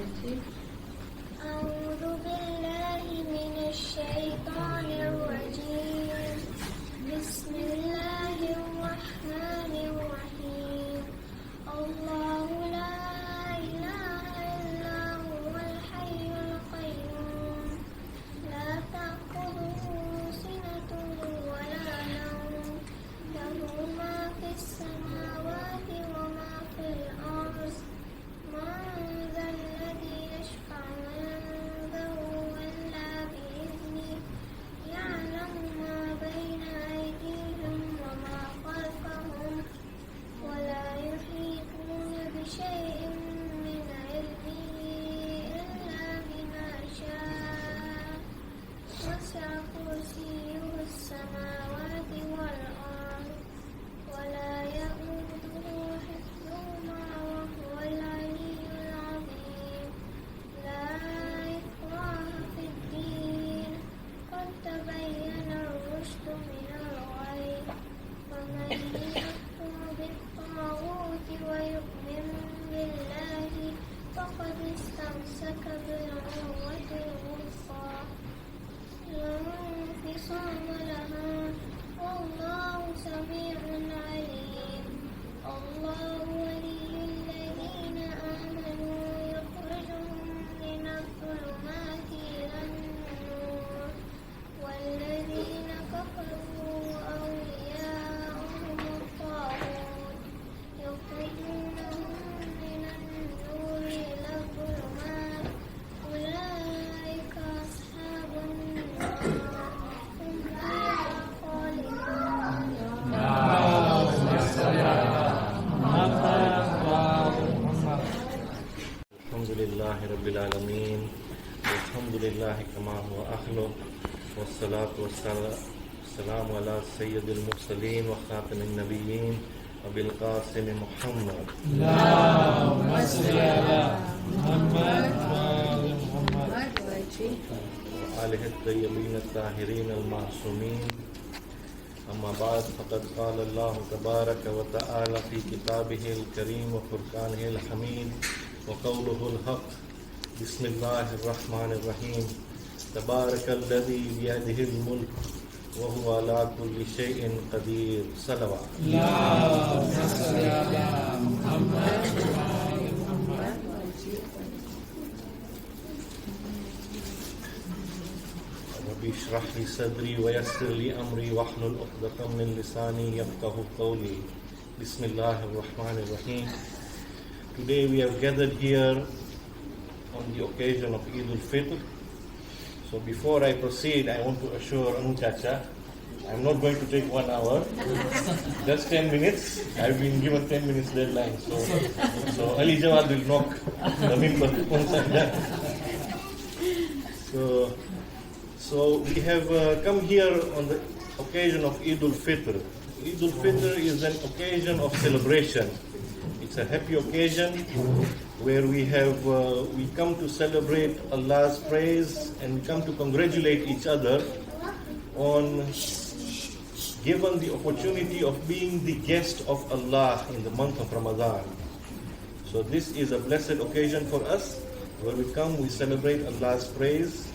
أعوذ بالله من الشيطان الرجيم. بسم الله الرحمن الرحيم. الله لا إله إلا هو الحي القيوم لا تأخذه سنة ولا نوم له ما في السماوات وما في الأرض من ذا الذي يشفع عنده إلا بإذنه يعلم ما بين أيديهم وما خلفهم ولا يحيطون بشيء من علمه إلا بما شاء وسع كرسيه السماوات والأرض ولا يئوده حفظهما وهو العلي العظيم. لا إكراه في الدين قد تبين الرشد من الغي ومن يكفر بالطاغوت ويؤمن بالله فقد استمسك بالعروة الوثقى لا انفصام لها والله سميع عليم. الله ولي الذين آمنوا يخرجهم من الظلمات إلى النور والذين كفروا أولياؤهم الطاغوت يخرجونهم من النور إلى الظلمات أولئك أصحاب النار هم فيها خالدون. الحمد لله رب العالمين والحمد لله كما هو أهله والصلاة والسلام على سيد المرسلين وخاتم النبيين أبي القاسم محمد اللهم صل على محمد وآل محمد وآله الطيبين الطاهرين المعصومين. أما بعد فقد قال الله تبارك وتعالى في كتابه الكريم وفرقانه الحميد وقوله الحق. بسم الله الرحمن الرحيم. تبارك الذي بيده الملك وهو على كل شيء قدير. صلوات. اللهم صل على محمد وآل محمد. رب اشرح لي صدري ويسر لي أمري واحلل عقدة من لساني يفقهوا قولي. بسم الله الرحمن الرحيم. Today we have gathered here on the occasion of Eid al-Fitr. So before I proceed, I want to assure Anu Chacha, I'm not going to take 1 hour, just 10 minutes. I've been given 10 minutes deadline. So Ali Jawad will knock the member once I'm done. So we have come here on the occasion of Eid al-Fitr. Eid al-Fitr is an occasion of celebration. It's a happy occasion where we come to celebrate Allah's praise and we come to congratulate each other on given the opportunity of being the guest of Allah in the month of Ramadan. So this is a blessed occasion for us where we come, we celebrate Allah's praise,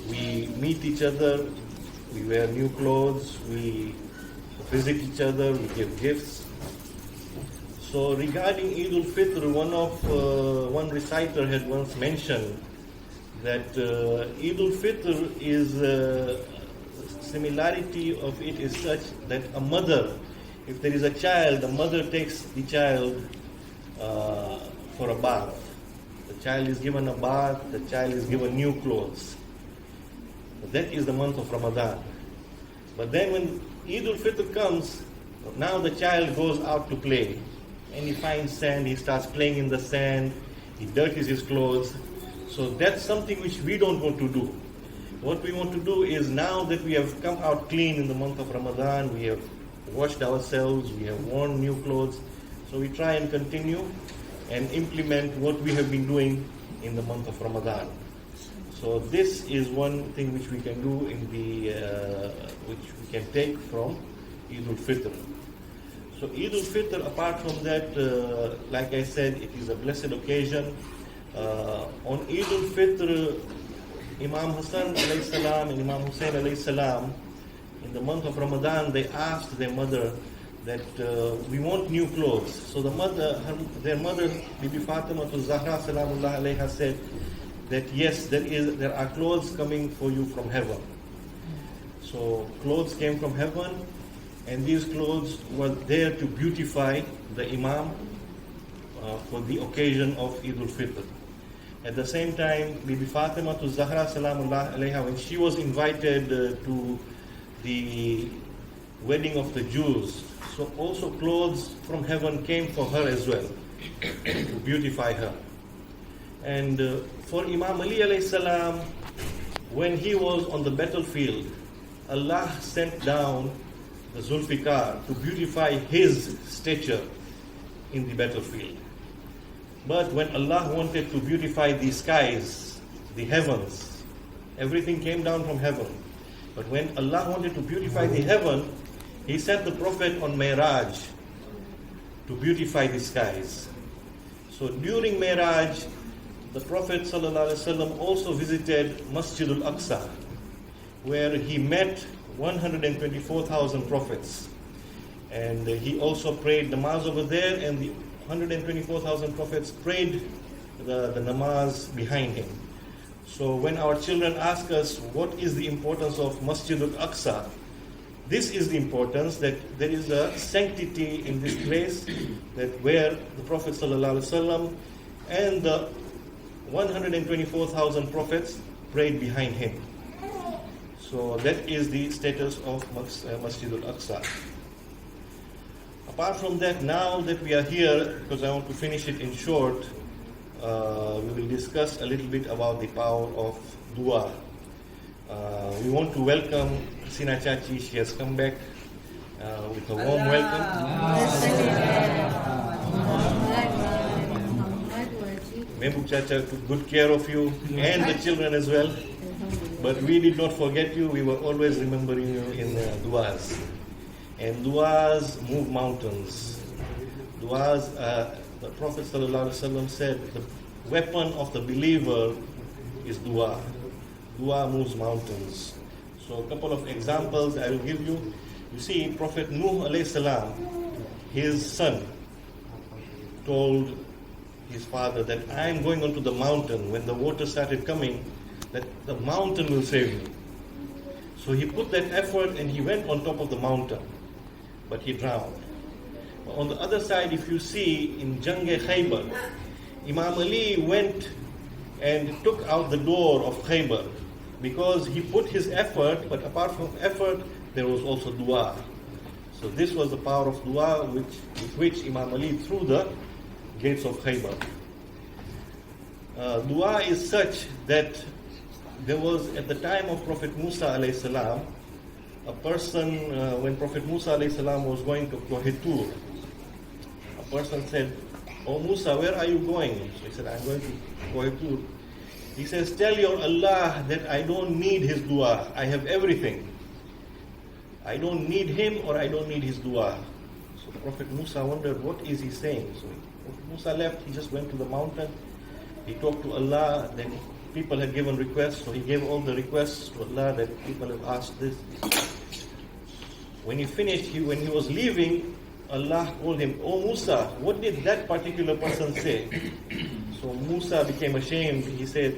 we meet each other, we wear new clothes, we visit each other, we give gifts. So regarding Eid al-Fitr, one reciter had once mentioned that Eid al-Fitr is similarity of it is such that a mother, if there is a child, the mother takes the child for a bath. The child is given a bath, the child is given new clothes. That is the month of Ramadan. But then when Eid al-Fitr comes, now the child goes out to play. And he finds sand, he starts playing in the sand, he dirties his clothes. So that's something which we don't want to do. What we want to do is now that we have come out clean in the month of Ramadan, we have washed ourselves, we have worn new clothes. So we try and continue and implement what we have been doing in the month of Ramadan. So this is one thing which we can do which we can take from Eid al-Fitr. So Eid al-Fitr, apart from that, like I said, it is a blessed occasion. on Eid al-Fitr, Imam Hassan alayhi salam and Imam Hussein alayhi salam, in the month of Ramadan, they asked their mother that we want new clothes. So their mother, Bibi Fatima to Zahra salamullah alayha, said that yes, there are clothes coming for you from heaven. So clothes came from heaven, and these clothes were there to beautify the Imam for the occasion of Eid al-Fitr. At the same time, Bibi Fatima to Zahra salamullah alayha, when she was invited to the wedding of the Jews, so also clothes from heaven came for her as well to beautify her. And for Imam Ali alayhi salam, when he was on the battlefield, Allah sent down the Zulfikar to beautify his stature in the battlefield. But when Allah wanted to beautify the skies, the heavens, everything came down from heaven. But when Allah wanted to beautify the heaven, He sent the Prophet on Mi'raj to beautify the skies. So during Mi'raj, the Prophet ﷺ also visited Masjid al-Aqsa, where he met 124,000 prophets. And he also prayed namaz over there, and the 124,000 prophets prayed the namaz behind him. So when our children ask us what is the importance of Masjid al-Aqsa, this is the importance, that there is a sanctity in this place, that where the Prophet ﷺ and the 124,000 prophets prayed behind him. So that is the status of Masjid al-Aqsa. Apart from that, now that we are here, because I want to finish it in short, we will discuss a little bit about the power of dua. We want to welcome Sina Chachi. She has come back with a warm welcome. Mehboob Chacha took good care of you and the children as well. But we did not forget you. We were always remembering you in duas. And duas move mountains. Duas, the Prophet ﷺ said, the weapon of the believer is dua. Dua moves mountains. So a couple of examples I will give you. You see, Prophet Nuh alayhi salam, his son, told his father that I am going onto the mountain. When the water started coming, that the mountain will save me. So he put that effort and he went on top of the mountain, but he drowned. But on the other side, if you see in Jang-e Khaybar, Imam Ali went and took out the door of Khaybar because he put his effort, but apart from effort, there was also dua. So this was the power of dua with which Imam Ali threw the gates of Khaybar. Dua is such that there was, at the time of Prophet Musa alayhi salam, a person, when Prophet Musa alayhi salam was going to Koh-i-Tur, a person said, "Oh Musa, where are you going?" So he said, "I'm going to Koh-i-Tur." He says, "Tell your Allah that I don't need his dua. I have everything. I don't need him or I don't need his dua." So Prophet Musa wondered, what is he saying? So Prophet Musa left, he just went to the mountain. He talked to Allah, then people had given requests, so he gave all the requests to Allah that people have asked this. When he finished, when he was leaving, Allah told him, "Oh Musa, what did that particular person say?" So Musa became ashamed. He said,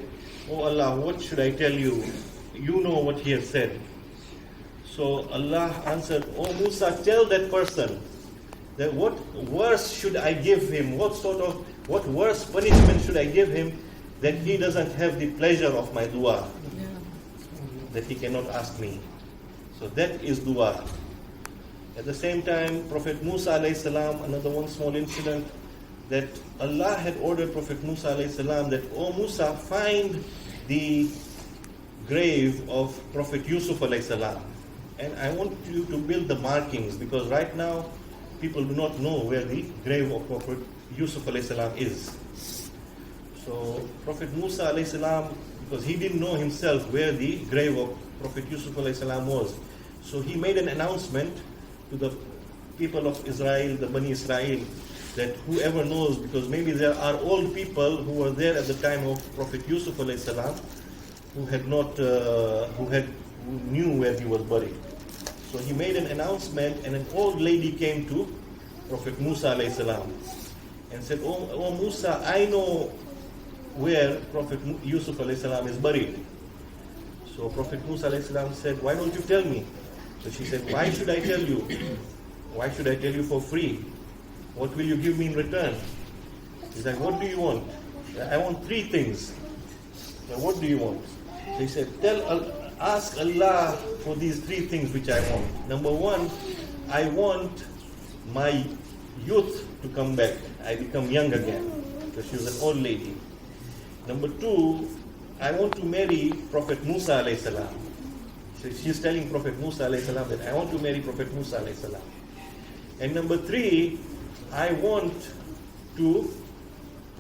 "Oh Allah, what should I tell you? You know what he has said." So Allah answered, "Oh Musa, tell that person that what worse should I give him? What worse punishment should I give him that he doesn't have the pleasure of my dua, that he cannot ask me?" So that is dua. At the same time, Prophet Musa alayhi salam, another one small incident, that Allah had ordered Prophet Musa alayhi salam that, "Oh Musa, find the grave of Prophet Yusuf alayhi salam, and I want you to build the markings, because right now people do not know where the grave of Prophet Yusuf alayhi salam is." So Prophet Musa alayhi salam, because he didn't know himself where the grave of Prophet Yusuf alayhi salam was, so he made an announcement to the people of Israel, the Bani Israel, that whoever knows, because maybe there are old people who were there at the time of Prophet Yusuf alayhi salam, who knew where he was buried. So he made an announcement, and an old lady came to Prophet Musa alayhi salam and said, "Oh Musa, I know where Prophet Yusuf alayhi salam is buried." So Prophet Musa alayhi salam said, "Why don't you tell me?" So she said, "Why should I tell you? Why should I tell you for free? What will you give me in return?" He's like, "What do you want?" "I want 3 things." "Now what do you want?" So he said, "Ask Allah for these 3 things which I want. Number 1, I want my youth to come back. I become young again." Because she was an old lady. Number 2, I want to marry Prophet Musa alayhi salam. So she's telling Prophet Musa alayhi salam that I want to marry Prophet Musa alayhi salam. And number 3, I want to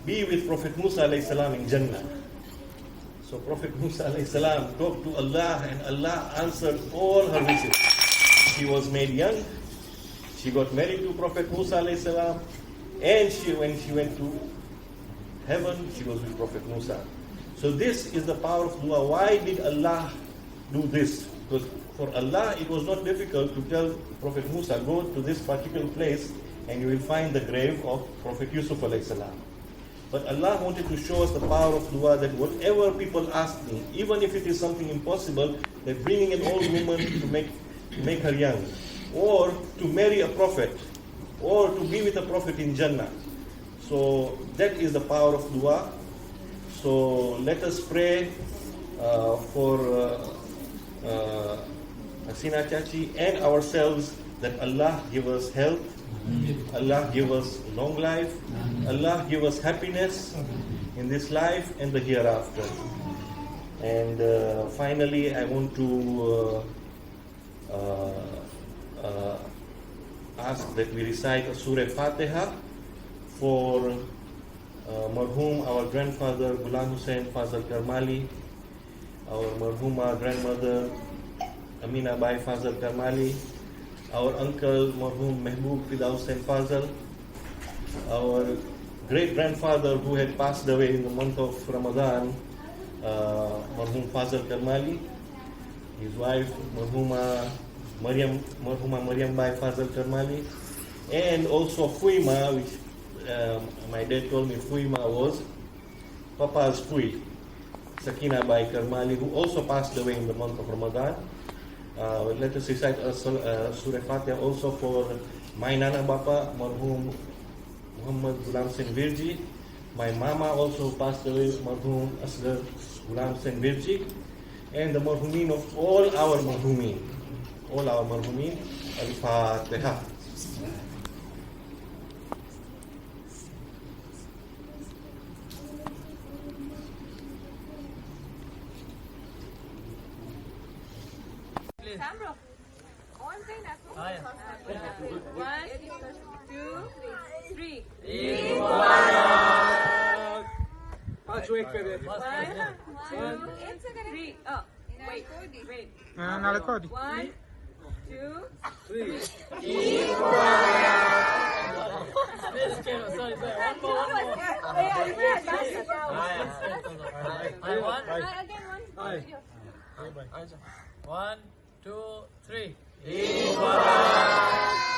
be with Prophet Musa alayhi salam in Jannah. So Prophet Musa alayhi salam talked to Allah, and Allah answered all her wishes. She was made young, she got married to Prophet Musa alayhi salam, and when she went to heaven, she was with Prophet Musa. So this is the power of dua. Why did Allah do this? Because for Allah it was not difficult to tell Prophet Musa, "Go to this particular place and you will find the grave of Prophet Yusuf alayhi salam." But Allah wanted to show us the power of dua, that whatever people ask me, even if it is something impossible, that bringing an old woman to make her young, or to marry a prophet, or to be with a prophet in Jannah. So that is the power of dua. So let us pray for Hasina Chachi and ourselves, that Allah give us health, Allah give us long life, Allah give us happiness in this life and the hereafter. And finally, I want to ask that we recite a Surah Fatiha for marhum, our grandfather Ghulam Hussain Fazal Karmali, our marhuma grandmother Amina Bai Fazal Karmali, our uncle marhum Mehboob Fida Hussain Fazal, our great grandfather who had passed away in the month of Ramadan, marhum Fazal Karmali, his wife marhuma Maryam Bai Fazal Karmali, and also Fuima, which my dad told me Fuima was Papa's Fui, Sakina Bai Karmali, who also passed away in the month of Ramadan. Let us recite Surah Fatiha also for my Nana Bapa, marhum Muhammad Ghulam Sen Virji, my Mama also passed away, marhum Asghar Ghulam Sen Virji, and the marhumin of all our marhumin. Al-Fatiha. Samro. On say na. 1, 2, 3. Let's wait for it. 1, 2, 3. Oh, wait. 1, 2, 3. Sorry. One more. One, 2, 3. Eid Mubarak.